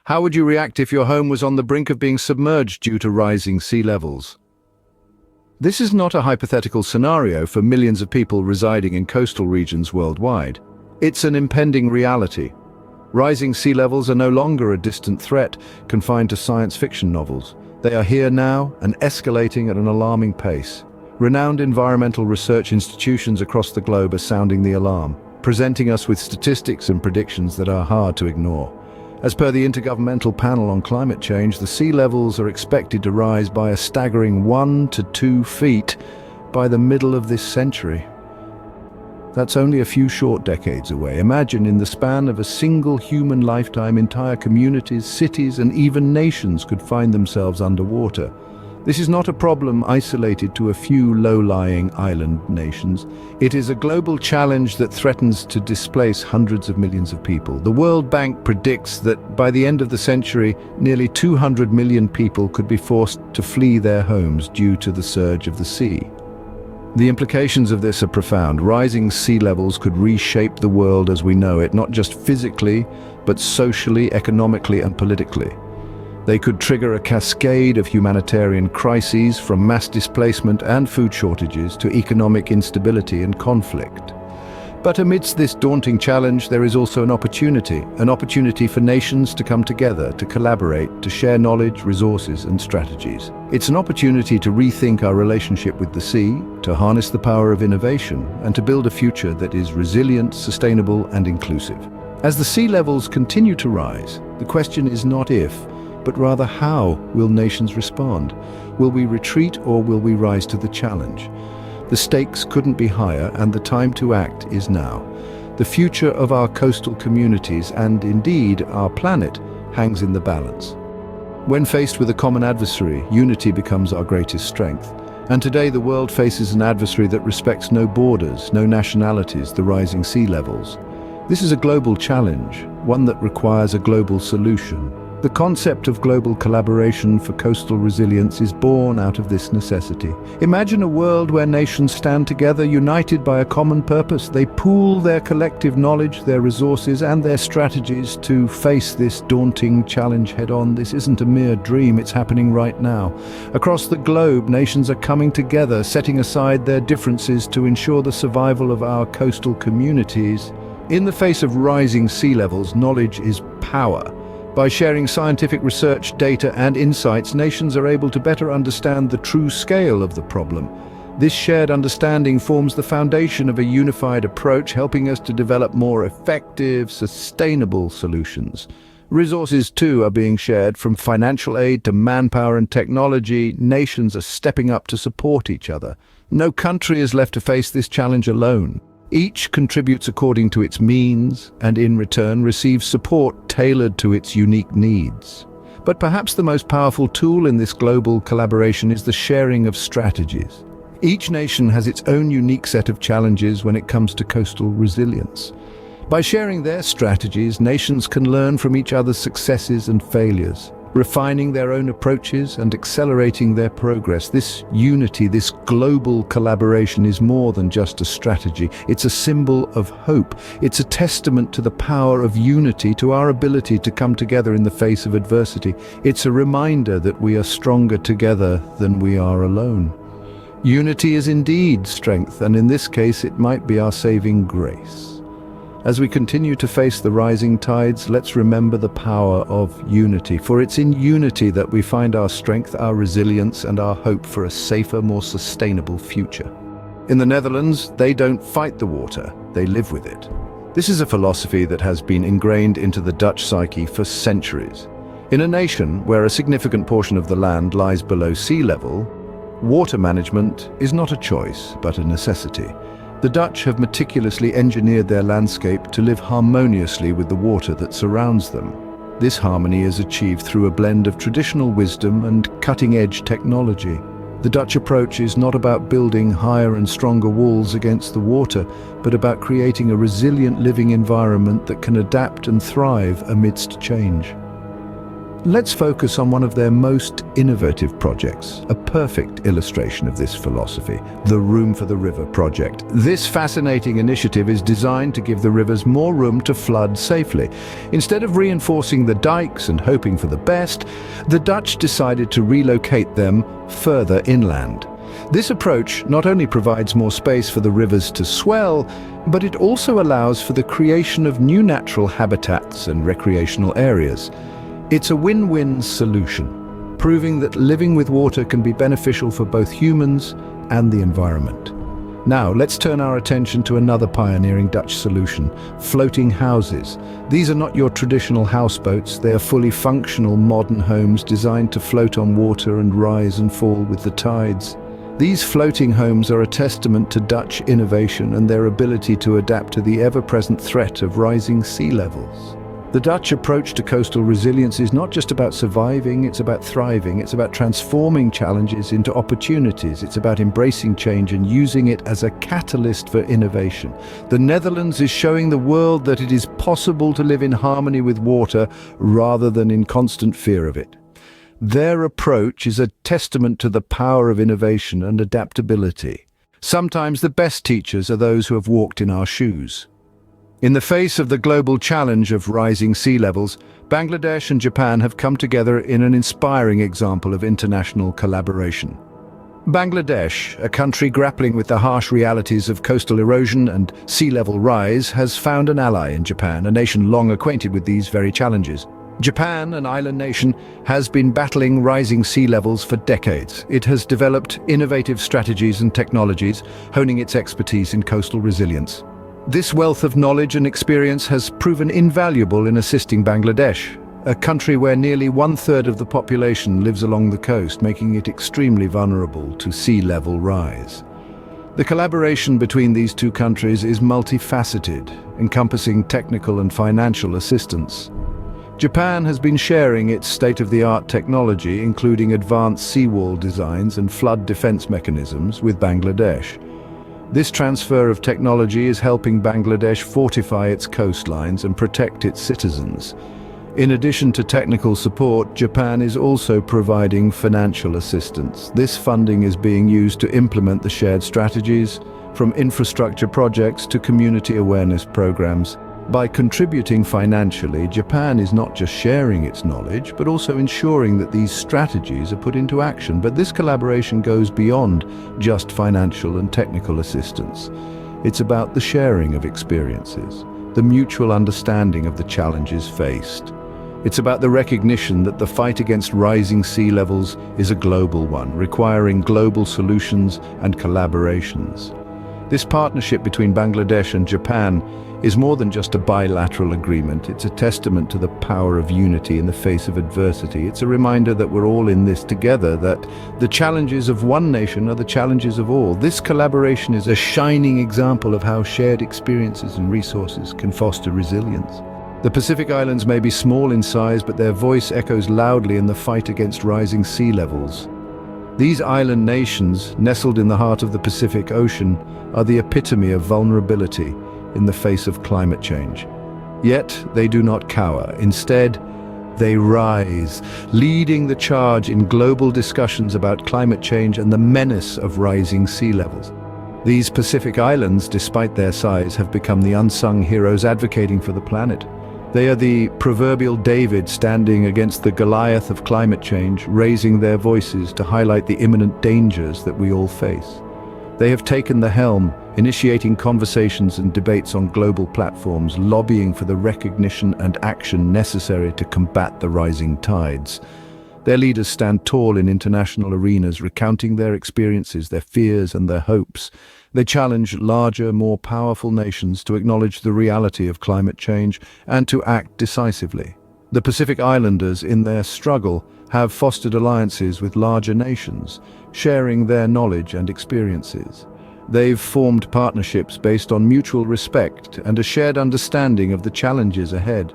How would you react if your home was on the brink of being submerged due to rising sea levels? This is not a hypothetical scenario for millions of people residing in coastal regions worldwide. It's an impending reality. Rising sea levels are no longer a distant threat confined to science fiction novels. They are here now and escalating at an alarming pace. Renowned environmental research institutions across the globe are sounding the alarm, presenting us with statistics and predictions that are hard to ignore. As per the Intergovernmental Panel on Climate Change, the sea levels are expected to rise by a staggering 1 to 2 feet by the middle of this century. That's only a few short decades away. Imagine, in the span of a single human lifetime, entire communities, cities, and even nations could find themselves underwater. This is not a problem isolated to a few low-lying island nations. It is a global challenge that threatens to displace hundreds of millions of people. The World Bank predicts that by the end of the century, nearly 200 million people could be forced to flee their homes due to the surge of the sea. The implications of this are profound. Rising sea levels could reshape the world as we know it, not just physically, but socially, economically, and politically. They could trigger a cascade of humanitarian crises, from mass displacement and food shortages to economic instability and conflict. But amidst this daunting challenge, there is also an opportunity for nations to come together, to collaborate, to share knowledge, resources, and strategies. It's an opportunity to rethink our relationship with the sea, to harness the power of innovation, and to build a future that is resilient, sustainable, and inclusive. As the sea levels continue to rise, the question is not if, but rather how will nations respond? Will we retreat, or will we rise to the challenge? The stakes couldn't be higher, and the time to act is now. The future of our coastal communities, and indeed our planet, hangs in the balance. When faced with a common adversary, unity becomes our greatest strength. And today the world faces an adversary that respects no borders, no nationalities, the rising sea levels. This is a global challenge, one that requires a global solution. The concept of global collaboration for coastal resilience is born out of this necessity. Imagine a world where nations stand together, united by a common purpose. They pool their collective knowledge, their resources, and their strategies to face this daunting challenge head-on. This isn't a mere dream, it's happening right now. Across the globe, nations are coming together, setting aside their differences to ensure the survival of our coastal communities. In the face of rising sea levels, knowledge is power. By sharing scientific research, data, and insights, nations are able to better understand the true scale of the problem. This shared understanding forms the foundation of a unified approach, helping us to develop more effective, sustainable solutions. Resources, too, are being shared. From financial aid to manpower and technology, nations are stepping up to support each other. No country is left to face this challenge alone. Each contributes according to its means, and in return receives support tailored to its unique needs. But perhaps the most powerful tool in this global collaboration is the sharing of strategies. Each nation has its own unique set of challenges when it comes to coastal resilience. By sharing their strategies, nations can learn from each other's successes and failures, refining their own approaches and accelerating their progress. This unity, this global collaboration, is more than just a strategy. It's a symbol of hope. It's a testament to the power of unity, to our ability to come together in the face of adversity. It's a reminder that we are stronger together than we are alone. Unity is indeed strength, and in this case it might be our saving grace. As we continue to face the rising tides, let's remember the power of unity, for it's in unity that we find our strength, our resilience, and our hope for a safer, more sustainable future. In the Netherlands, they don't fight the water, they live with it. This is a philosophy that has been ingrained into the Dutch psyche for centuries. In a nation where a significant portion of the land lies below sea level, water management is not a choice, but a necessity. The Dutch have meticulously engineered their landscape to live harmoniously with the water that surrounds them. This harmony is achieved through a blend of traditional wisdom and cutting-edge technology. The Dutch approach is not about building higher and stronger walls against the water, but about creating a resilient living environment that can adapt and thrive amidst change. Let's focus on one of their most innovative projects, a perfect illustration of this philosophy, the Room for the River project. This fascinating initiative is designed to give the rivers more room to flood safely. Instead of reinforcing the dikes and hoping for the best, the Dutch decided to relocate them further inland. This approach not only provides more space for the rivers to swell, but it also allows for the creation of new natural habitats and recreational areas. It's a win-win solution, proving that living with water can be beneficial for both humans and the environment. Now, let's turn our attention to another pioneering Dutch solution, floating houses. These are not your traditional houseboats, they are fully functional modern homes designed to float on water and rise and fall with the tides. These floating homes are a testament to Dutch innovation and their ability to adapt to the ever-present threat of rising sea levels. The Dutch approach to coastal resilience is not just about surviving, it's about thriving, it's about transforming challenges into opportunities, it's about embracing change and using it as a catalyst for innovation. The Netherlands is showing the world that it is possible to live in harmony with water rather than in constant fear of it. Their approach is a testament to the power of innovation and adaptability. Sometimes the best teachers are those who have walked in our shoes. In the face of the global challenge of rising sea levels, Bangladesh and Japan have come together in an inspiring example of international collaboration. Bangladesh, a country grappling with the harsh realities of coastal erosion and sea level rise, has found an ally in Japan, a nation long acquainted with these very challenges. Japan, an island nation, has been battling rising sea levels for decades. It has developed innovative strategies and technologies, honing its expertise in coastal resilience. This wealth of knowledge and experience has proven invaluable in assisting Bangladesh, a country where nearly 1/3 of the population lives along the coast, making it extremely vulnerable to sea level rise. The collaboration between these two countries is multifaceted, encompassing technical and financial assistance. Japan has been sharing its state-of-the-art technology, including advanced seawall designs and flood defense mechanisms, with Bangladesh. This transfer of technology is helping Bangladesh fortify its coastlines and protect its citizens. In addition to technical support, Japan is also providing financial assistance. This funding is being used to implement the shared strategies, from infrastructure projects to community awareness programs. By contributing financially, Japan is not just sharing its knowledge, but also ensuring that these strategies are put into action. But this collaboration goes beyond just financial and technical assistance. It's about the sharing of experiences, the mutual understanding of the challenges faced. It's about the recognition that the fight against rising sea levels is a global one, requiring global solutions and collaborations. This partnership between Bangladesh and Japan is more than just a bilateral agreement. It's a testament to the power of unity in the face of adversity. It's a reminder that we're all in this together, that the challenges of one nation are the challenges of all. This collaboration is a shining example of how shared experiences and resources can foster resilience. The Pacific Islands may be small in size, but their voice echoes loudly in the fight against rising sea levels. These island nations, nestled in the heart of the Pacific Ocean, are the epitome of vulnerability in the face of climate change. Yet they do not cower. Instead, they rise, leading the charge in global discussions about climate change and the menace of rising sea levels. These Pacific Islands, despite their size, have become the unsung heroes advocating for the planet. They are the proverbial David standing against the Goliath of climate change, raising their voices to highlight the imminent dangers that we all face. They have taken the helm, initiating conversations and debates on global platforms, lobbying for the recognition and action necessary to combat the rising tides. Their leaders stand tall in international arenas, recounting their experiences, their fears, and their hopes. They challenge larger, more powerful nations to acknowledge the reality of climate change and to act decisively. The Pacific Islanders, in their struggle, have fostered alliances with larger nations, sharing their knowledge and experiences. They've formed partnerships based on mutual respect and a shared understanding of the challenges ahead.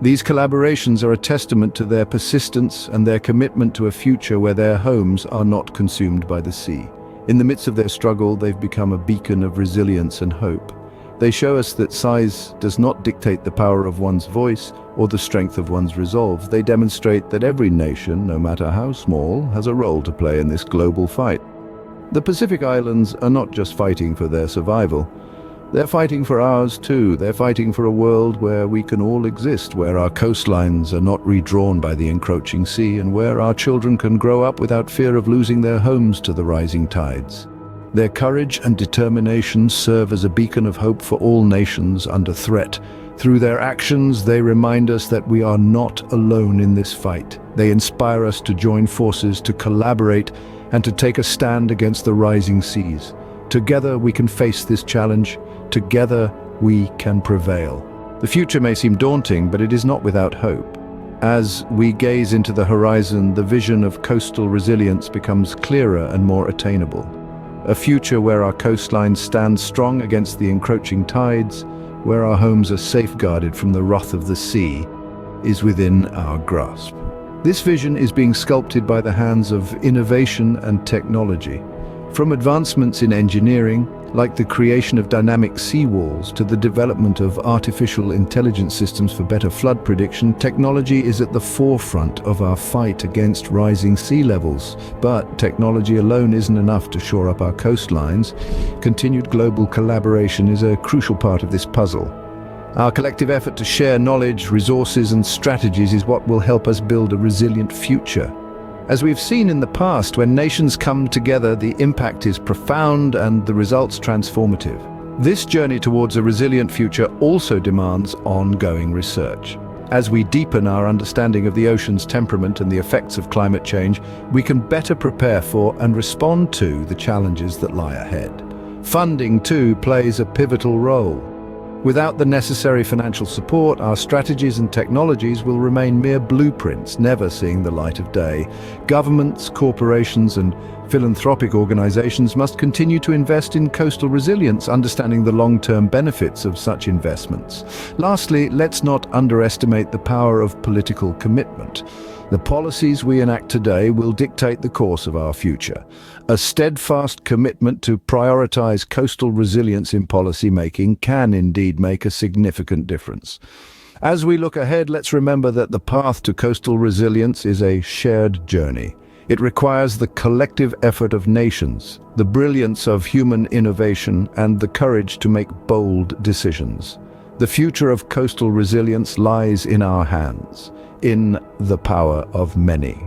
These collaborations are a testament to their persistence and their commitment to a future where their homes are not consumed by the sea. In the midst of their struggle, they've become a beacon of resilience and hope. They show us that size does not dictate the power of one's voice, or the strength of one's resolve. They demonstrate that every nation, no matter how small, has a role to play in this global fight. The Pacific Islands are not just fighting for their survival. They're fighting for ours too. They're fighting for a world where we can all exist, where our coastlines are not redrawn by the encroaching sea, and where our children can grow up without fear of losing their homes to the rising tides. Their courage and determination serve as a beacon of hope for all nations under threat. Through their actions, they remind us that we are not alone in this fight. They inspire us to join forces, to collaborate, and to take a stand against the rising seas. Together we can face this challenge. Together we can prevail. The future may seem daunting, but it is not without hope. As we gaze into the horizon, the vision of coastal resilience becomes clearer and more attainable. A future where our coastlines stand strong against the encroaching tides, where our homes are safeguarded from the wrath of the sea, is within our grasp. This vision is being sculpted by the hands of innovation and technology. From advancements in engineering, like the creation of dynamic seawalls, to the development of artificial intelligence systems for better flood prediction, technology is at the forefront of our fight against rising sea levels. But technology alone isn't enough to shore up our coastlines. Continued global collaboration is a crucial part of this puzzle. Our collective effort to share knowledge, resources, and strategies is what will help us build a resilient future. As we've seen in the past, when nations come together, the impact is profound and the results transformative. This journey towards a resilient future also demands ongoing research. As we deepen our understanding of the ocean's temperament and the effects of climate change, we can better prepare for and respond to the challenges that lie ahead. Funding, too, plays a pivotal role. Without the necessary financial support, our strategies and technologies will remain mere blueprints, never seeing the light of day. Governments, corporations, and philanthropic organizations must continue to invest in coastal resilience, understanding the long-term benefits of such investments. Lastly, let's not underestimate the power of political commitment. The policies we enact today will dictate the course of our future. A steadfast commitment to prioritize coastal resilience in policy-making can indeed make a significant difference. As we look ahead, let's remember that the path to coastal resilience is a shared journey. It requires the collective effort of nations, the brilliance of human innovation, and the courage to make bold decisions. The future of coastal resilience lies in our hands, in the power of many.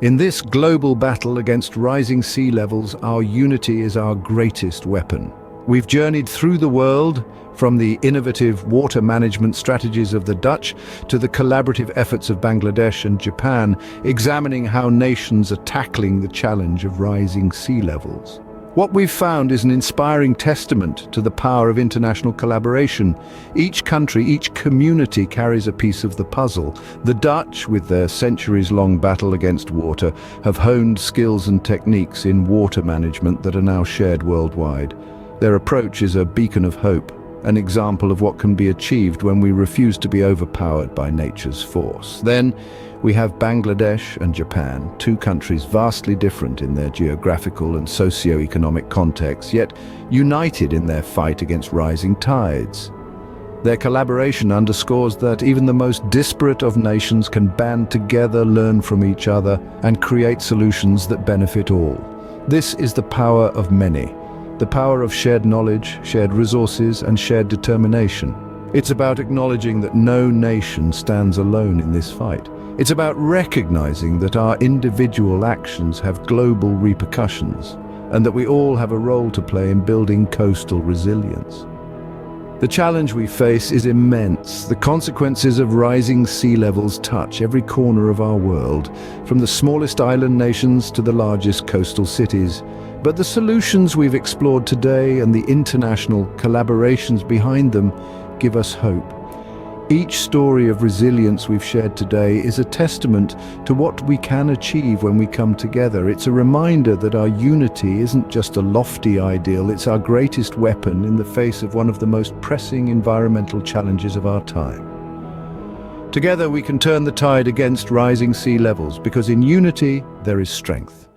In this global battle against rising sea levels, our unity is our greatest weapon. We've journeyed through the world, from the innovative water management strategies of the Dutch to the collaborative efforts of Bangladesh and Japan, examining how nations are tackling the challenge of rising sea levels. What we've found is an inspiring testament to the power of international collaboration. Each country, each community carries a piece of the puzzle. The Dutch, with their centuries-long battle against water, have honed skills and techniques in water management that are now shared worldwide. Their approach is a beacon of hope, an example of what can be achieved when we refuse to be overpowered by nature's force. Then we have Bangladesh and Japan, two countries vastly different in their geographical and socio-economic contexts, yet united in their fight against rising tides. Their collaboration underscores that even the most disparate of nations can band together, learn from each other, and create solutions that benefit all. This is the power of many. The power of shared knowledge, shared resources, and shared determination. It's about acknowledging that no nation stands alone in this fight. It's about recognizing that our individual actions have global repercussions, and that we all have a role to play in building coastal resilience. The challenge we face is immense. The consequences of rising sea levels touch every corner of our world, from the smallest island nations to the largest coastal cities. But the solutions we've explored today and the international collaborations behind them give us hope. Each story of resilience we've shared today is a testament to what we can achieve when we come together. It's a reminder that our unity isn't just a lofty ideal, it's our greatest weapon in the face of one of the most pressing environmental challenges of our time. Together we can turn the tide against rising sea levels, because in unity there is strength.